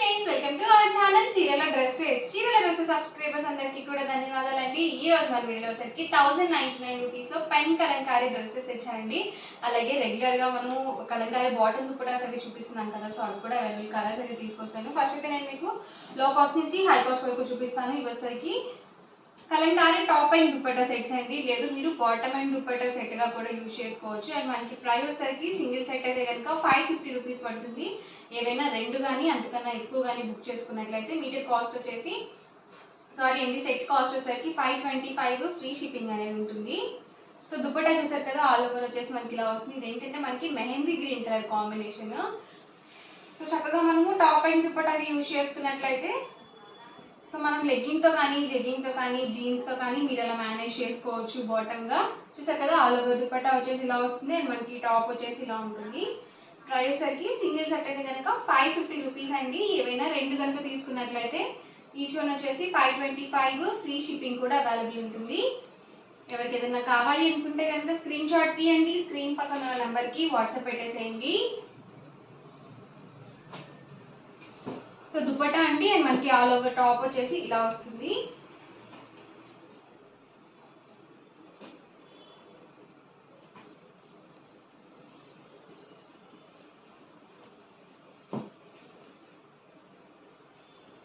Friends, welcome to our channel చీరల dresses subscribers అందరికీ కూడా ధన్యవాదాలండి. ఈ రోజు మన వీడియోలో వచ్చరికి 1099 రూపీస్ లో పెన్ కలంకారీ డ్రెస్సెస్ తెచ్చాయండి. అలాగే రెగ్యులర్ గా మనము కలంకారీ బాటమ్ దుపట్టాస్ అవి చూపిస్తున్నాం కదా, సో అవి కూడా అవైలబుల్ కలర్స్ అయితే తీసుకొస్తాను. ఫస్ట్ అయితే నేను మీకు లో కాస్ట్ నుంచి హై కాస్ట్ వరకు చూపిస్తాను. ఇవి వచ్చరికి Kalamkari top and dupatta sets అండి. లేదు మీరు బాటమ్ అండ్ దుపట్టా సెట్ గా కూడా యూజ్ చేసుకోవచ్చు. అండ్ మనకి ప్రైస్ వచ్చేసరికి సింగిల్ సెట్ అయితే కనుక 550 రూపీస్ పడుతుంది. ఏవైనా రెండు కానీ అంతకన్నా ఎక్కువ కానీ బుక్ చేసుకున్నట్లయితే మీటర్ కాస్ట్ వచ్చేసి సెట్ కాస్ట్ వచ్చేసరికి 525 ఫ్రీ షిప్పింగ్ అనేది ఉంటుంది. సో దుపట్టా చూసారు కదా, ఆల్ ఓవర్ వచ్చేసి మనకి ఇలా వస్తుంది. ఇది ఏంటంటే మనకి mehndi green colour combination. So చక్కగా మనము టాప్ అండ్ దుపట్టా యూజ్ చేసుకున్నట్లయితే సో మనం లెగ్గింగ్తో కానీ జెగ్గింగ్తో కానీ జీన్స్తో కానీ మీరు అలా మేనేజ్ చేసుకోవచ్చు. బాటమ్గా చూసారు కదా, ఆల్ ఓవర్ దుపట్టా వచ్చేసి ఇలా వస్తుంది. అండ్ మనకి టాప్ వచ్చేసి ఇలా ఉంటుంది. ప్రైస్ సరికి సింగిల్ సెట్ అయితే కనుక 550 రూపీస్ అండి. ఏవైనా రెండు కనుక తీసుకున్నట్లయితే ఈచ్ వన్ వచ్చేసి 525 ఫ్రీ షిప్పింగ్ కూడా అవైలబుల్ ఉంటుంది. ఎవరికి ఏదైనా కావాలి అనుకుంటే కనుక స్క్రీన్ షాట్ తీయండి, స్క్రీన్ పక్కన ఉన్న నెంబర్కి వాట్సాప్ పెట్టేసేయండి. సో దుపట్టా అండి, అండ్ మనకి ఆల్ ఓవర్ టాప్ వచ్చేసి ఇలా వస్తుంది.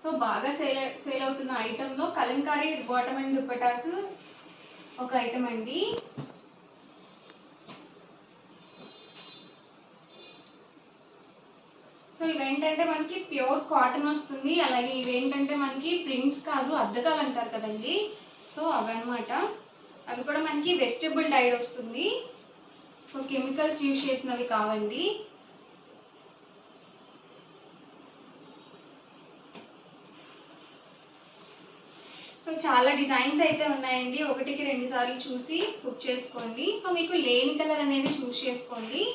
సో బాగా సేల్ అవుతున్న ఐటెంలో కలంకారీ బాటమ్ అండ్ దుపట్టాస్ ఒక ఐటమ్ అండి. సో ఇవేంటంటే మనకి ప్యూర్ కాటన్ వస్తుంది. అలాగే ఇవేంటంటే మనకి ప్రింట్స్ కాదు, అద్దకాలు అంటారు కదండి, సో అవన్నమాట. అవి కూడా మనకి వెజిటబుల్ డైడ్ వస్తుంది. సో కెమికల్స్ యూజ్ చేసినవి కావండి. సో చాలా డిజైన్స్ అయితే ఉన్నాయండి. ఒకటికి రెండు సార్లు చూసి బుక్ చేసుకోండి. సో మీకు లేని కలర్ అనేది చూస్ చేసుకోండి.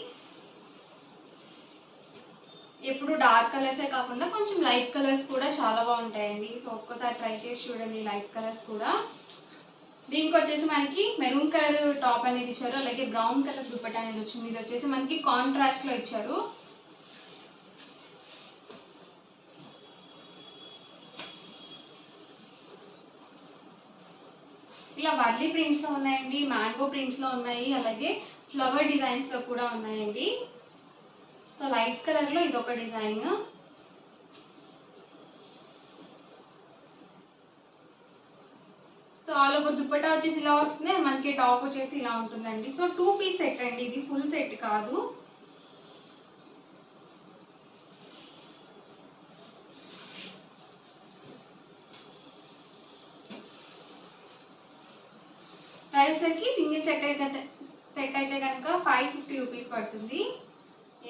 ఎప్పుడు డార్క్ కలర్సే కాకుండా కొంచెం లైట్ కలర్స్ కూడా చాలా బాగుంటాయండి. సో ఒక్కసారి ట్రై చేసి చూడండి లైట్ కలర్స్ కూడా. దీనికి వచ్చేసి మనకి మెరూన్ కలర్ టాప్ అనేది ఇచ్చారు. అలాగే బ్రౌన్ కలర్ దుపట్టా అనేది వచ్చింది. ఇది వచ్చేసి మనకి కాంట్రాస్ట్లో ఇచ్చారు. ఇలా వర్లీ ప్రింట్స్లో ఉన్నాయండి, మ్యాంగో ప్రింట్స్లో ఉన్నాయి, అలాగే ఫ్లవర్ డిజైన్స్లో కూడా ఉన్నాయండి. సో లైట్ కలర్లో ఇదొక design. So all over dupatta వచ్చేసి ఇలా వస్తుంది. మనకి టాప్ వచ్చేసి ఇలా ఉంటుందండి. సో 2 పీస్ సెట్ అండి, ఇది ఫుల్ సెట్ కాదు. ప్రైస్ సరికి సింగిల్ సెట్ అయితే కనుక 550 రూపీస్ పడుతుంది.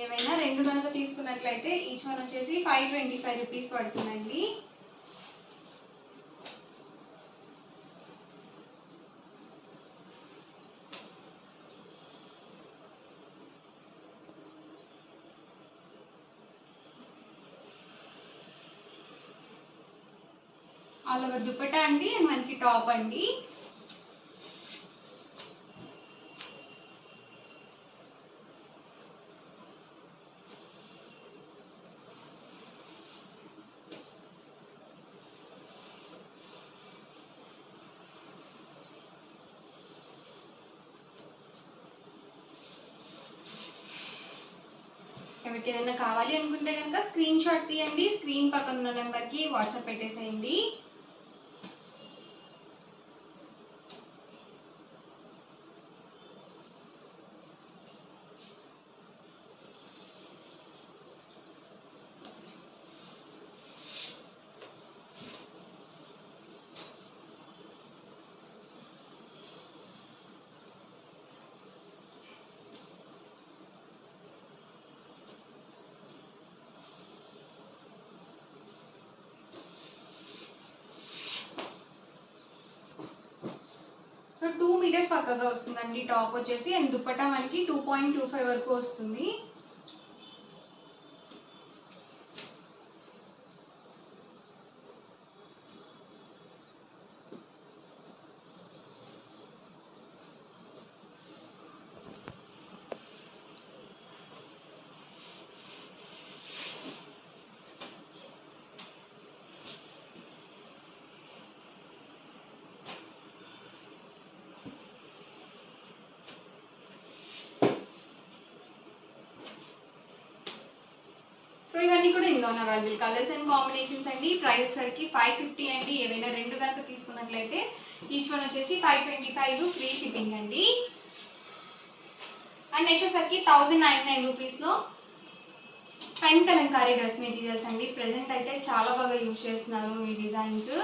ఏమైనా రెండు కనుక తీసుకున్నట్లయితే ఈచ్ వన్ వచ్చేసి 525 రూపీస్ పడుతుందండి. ఆల్ ఓవర్ దుపట్టా అండి, మనకి టాప్ అండి. ఎవరికి ఏదైనా కావాలి అనుకుంటే కనుక స్క్రీన్ షాట్ తీయండి, స్క్రీన్ పక్కన ఉన్న నెంబర్కి వాట్సాప్ పెట్టేసేయండి. సో 2 మీటర్స్ పక్కగా వస్తుందండి టాప్ వచ్చేసి. అండ్ దుపట్టా మనకి 2.25 వరకు వస్తుంది. సో ఇవన్నీ కూడా ఇందులో ఉన్న అవైలబుల్ కలర్స్ అండ్ కాంబినేషన్స్ అండి. ప్రైస్ సరికి 550 అండి. ఏవైనా 2 కనుక తీసుకున్నట్లయితే ఈచ్ వన్ వచ్చేసి 525 ఫ్రీ షిప్పింగ్ అండి. అండ్ నెక్స్ట్ వచ్చేసరికి 1099 రూపీస్లో పెన్ కలంకారీ డ్రెస్ మెటీరియల్స్ అండి. ప్రెజెంట్ అయితే చాలా బాగా యూజ్ చేస్తున్నారు ఈ డిజైన్స్.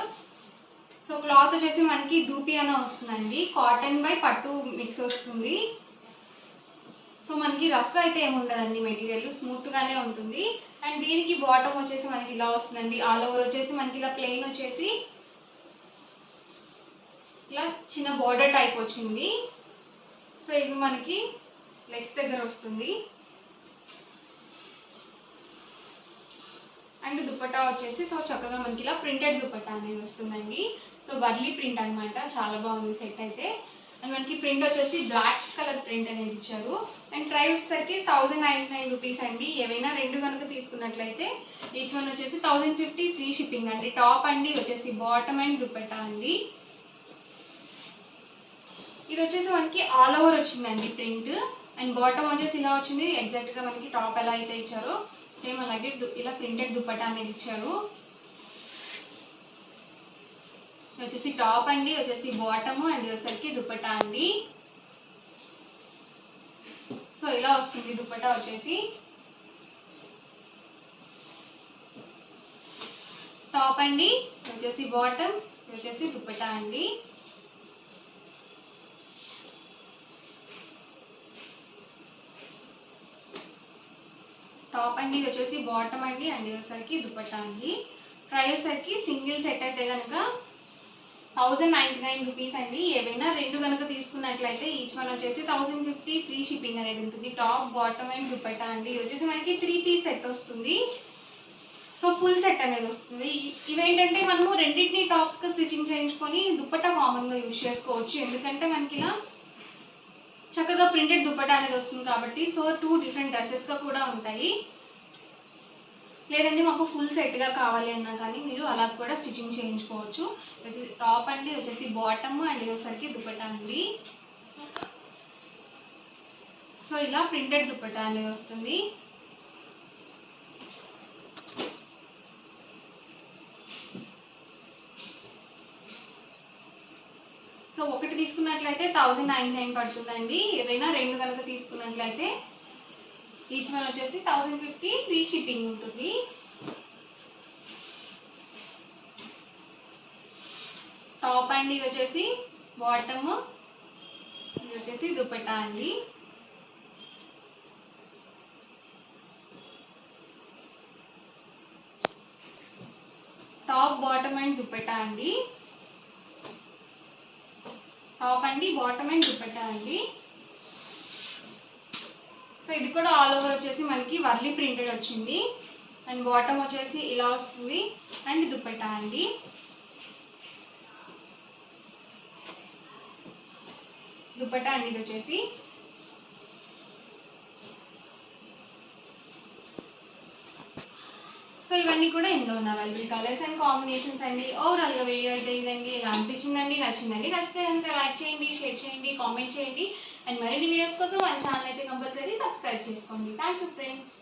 సో క్లాత్ వచ్చేసి మనకి దూపియానా వస్తుందండి. కాటన్ బై పట్టు మిక్స్ వస్తుంది. సో మనకి రఫ్గా అయితే ఏమి ఉండదండి, మెటీరియల్ స్మూత్గానే ఉంటుంది. అండ్ దీనికి బాటమ్ వచ్చేసి మనకి ఇలా వస్తుందండి. ఆల్ ఓవర్ వచ్చేసి మనకి ఇలా ప్లెయిన్ వచ్చేసి ఇలా చిన్న బార్డర్ టైప్ వచ్చింది. సో ఇవి మనకి లెగ్స్ దగ్గర వస్తుంది. అండ్ దుపట్టా వచ్చేసి సో చక్కగా మనకి ఇలా ప్రింటెడ్ దుపట్టా అనేది వస్తుందండి. సో వర్లీ ప్రింట్ అనమాట, చాలా బాగుంది సెట్ అయితే. అండ్ మనకి ప్రింట్ వచ్చేసి బ్లాక్ కలర్ ప్రింట్ అనేది ఇచ్చారు. అండ్ ప్రైస్ వచ్చేసరికి 1099 రూపీస్ అండి. ఏవైనా 2 కనుక తీసుకున్నట్లయితే ఈచ్ వన్ వచ్చేసి 1050 ఫ్రీ షిప్పింగ్ అండి. టాప్ అండి వచ్చేసి బాటమ్ అండ్ దుపట్టా అండి. ఇది వచ్చేసి మనకి ఆల్ ఓవర్ వచ్చిందండి ప్రింట్. అండ్ బాటమ్ వచ్చేసి ఇలా వచ్చింది. ఎగ్జాక్ట్గా మనకి టాప్ ఎలా అయితే ఇచ్చారో సేమ్ అలాగే ఇలా ప్రింటెడ్ దుపట్టా అనేది ఇచ్చారు. వచ్చేసి టాప్ అండి, వచ్చేసి బాటమ్ అండ్ వచ్చేసరికి దుపట్టా అండి. సో ఇలా వస్తుంది దుపట్టా వచ్చేసి. టాప్ అండి, వచ్చేసి బాటమ్, వచ్చేసి దుపట్టా అండి. టాప్ అండి, ఇది వచ్చేసి బాటమ్ అండి అండ్ వచ్చేసరికి దుపట్టా అండి. ప్రైస్ సరికి సింగిల్ సెట్ అయితే కనుక 1099 రూపీస్ అండి. ఏవైనా 2 కనుక తీసుకున్నట్లయితే ఈచ్ వన్ వచ్చేసి 1050 ఫ్రీ షిప్పింగ్ అనేది ఉంటుంది. టాప్ బాటమ్ అండ్ దుపట్టా అండి. ఇది వచ్చేసి మనకి 3 పీస్ సెట్ వస్తుంది. సో ఫుల్ సెట్ అనేది వస్తుంది. ఇవేంటంటే మనము రెండింటిని టాప్స్గా స్టిచ్చింగ్ చేయించుకొని దుపట్టా కామన్గా యూజ్ చేసుకోవచ్చు. ఎందుకంటే మనకి ఇలా చక్కగా ప్రింటెడ్ దుపట్టా అనేది వస్తుంది కాబట్టి. సో 2 డిఫరెంట్ డ్రెస్సెస్గా కూడా ఉంటాయి. లేదండి మాకు ఫుల్ సెట్గా కావాలి అన్నా కానీ మీరు అలా కూడా స్టిచ్చింగ్ చేయించుకోవచ్చు. వచ్చేసి టాప్ అండి, వచ్చేసి బాటమ్ అండ్ వచ్చేసరికి దుపట్టా అండి. సో ఇలా ప్రింటెడ్ దుపట్టా అనేది వస్తుంది. సో ఒకటి తీసుకున్నట్లయితే 1099 పడుతుందండి. ఏవైనా 2 కనుక తీసుకున్నట్లయితే ఈచ్ వన్ వచ్చేసి 1050 ఫ్రీ షిప్పింగ్ ఉంటుంది. టాప్ అండి, ఇది వచ్చేసి బాటమ్, ఇది వచ్చేసి దుపట్టా అండి. టాప్ బాటమ్ అండ్ దుపట్టా అండి. టాప్ అండి, బాటమ్ అండ్ దుపట్టా అండి. సో ఇది కూడా ఆల్ ఓవర్ వచ్చేసి మనకి వర్లీ ప్రింటెడ్ వచ్చింది. అండ్ బాటమ్ వచ్చేసి ఇలా వస్తుంది అండ్ దుపట్టా అండి. దుపట్టా అండి ఇది వచ్చేసి. సో ఇవన్నీ కూడా ఇందులో ఉన్న అవైలబుల్ కలర్స్ అండ్ కాంబినేషన్స్ అండి. ఓవరాల్గా వీడియో అయితే ఇదండి. ఇలా అనిపించిందండి, నచ్చిందండి. నచ్చితే కనుక లైక్ చేయండి, షేర్ చేయండి, కామెంట్ చేయండి. అండ్ మరిన్ని వీడియోస్ కోసం మన ఛానల్ అయితే కంపల్సరీ సబ్స్క్రైబ్ చేసుకోండి. Thank you friends.